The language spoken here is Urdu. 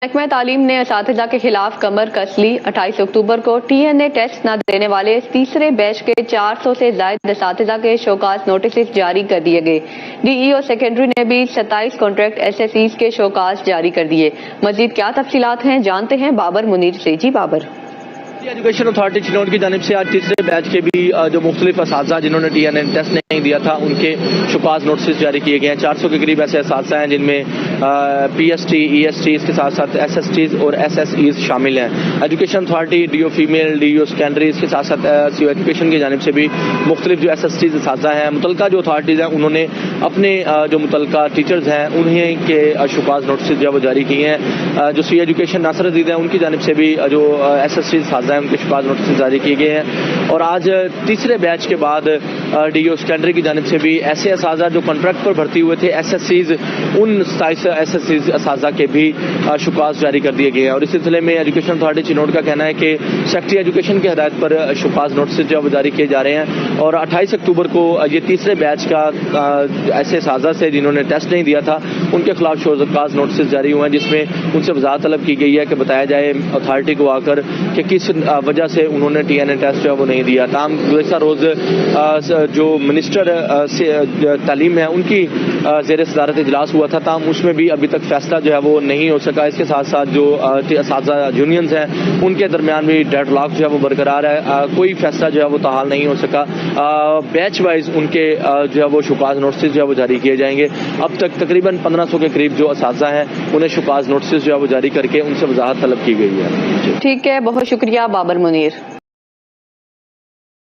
محکمہ تعلیم نے اساتذہ کے خلاف کمر کس لی۔ 28 اکتوبر کو TNA ٹیسٹ نہ دینے والے تیسرے بیچ کے 400 سے زائد اساتذہ کے شوکاز نوٹسز جاری کر دیے گئے۔ DEO سیکنڈری نے بھی 27 کانٹریکٹ SSEs کے شوکاز جاری کر دیے۔ مزید کیا تفصیلات ہیں جانتے ہیں بابر منیر سے۔ جی بابر۔ ایجوکیشن اتھارٹی چنوٹ کی جانب سے آج تیسرے بیچ کے بھی جو مختلف اساتذہ جنہوں نے TNA ٹیسٹ نہیں دیا تھا ان کے شوکاز نوٹسز جاری کیے گئے ہیں۔ 400 کے قریب ایسے اساتذہ ہیں جن میں PST EST اس کے ساتھ ساتھ SSTs اور SSEs شامل ہیں۔ Education authority DEO female DEO secondary اس کے ساتھ ساتھ CO ایجوکیشن کی جانب سے بھی مختلف جو SSTs اساتذہ ہیں متعلقہ جو اتھارٹیز ہیں انہوں نے اپنے جو متعلقہ ٹیچرز ہیں انہیں کے شوکاز نوٹسز جو وہ جاری کیے ہیں۔ جو CO ایجوکیشن ناصر عزیز ہیں ان کی جانب سے بھی جو SSTs اساتذہ ہیں ان کے شوکاز نوٹسز جاری کیے گئے ہیں۔ اور آج تیسرے بیچ کے بعد DEO سیکنڈری کی جانب سے بھی ایسے اساتذہ جو کانٹریکٹ پر بھرتی ہوئے تھے SSEs ان 27 SSEs اساتذہ کے بھی شوکاز جاری کر دیے گئے ہیں۔ اور اس سلسلے میں ایجوکیشن اتھارٹی چنوٹ کا کہنا ہے کہ سیکٹری ایجوکیشن کی ہدایت پر شوکاز نوٹسز جو جاری کیے جا رہے ہیں۔ اور 28 اکتوبر کو یہ تیسرے بیچ کا ایسے اساتذہ سے جنہوں نے ٹیسٹ نہیں دیا تھا ان کے خلاف شوکاز نوٹسز جاری ہوئے ہیں جس میں ان سے وضاحت طلب کی گئی ہے کہ بتایا جائے اتھارٹی کو آ کر کہ کس وجہ سے انہوں نے TNA ٹیسٹ جو ہے وہ نہیں دیا۔ تاہم گزشتہ روز جو منسٹر تعلیم ہے ان کی زیر صدارت اجلاس ہوا تھا تاہم اس میں بھی ابھی تک فیصلہ جو ہے وہ نہیں ہو سکا۔ اس کے ساتھ ساتھ جو اساتذہ یونینز ہیں ان کے درمیان بھی ڈیڈ لاک جو ہے وہ برقرار ہے، کوئی فیصلہ جو ہے وہ تحال نہیں ہو سکا۔ بیچ وائز ان کے جو ہے وہ شوکاز نوٹسز جو ہے وہ جاری کیے جائیں گے۔ اب تک تقریباً 1500 کے قریب جو اساتذہ ہیں انہیں شوکاز نوٹسز جو ہے وہ جاری کر کے ان سے وضاحت طلب کی گئی ہے۔ ٹھیک ہے، بہت شکریہ بابر منیر۔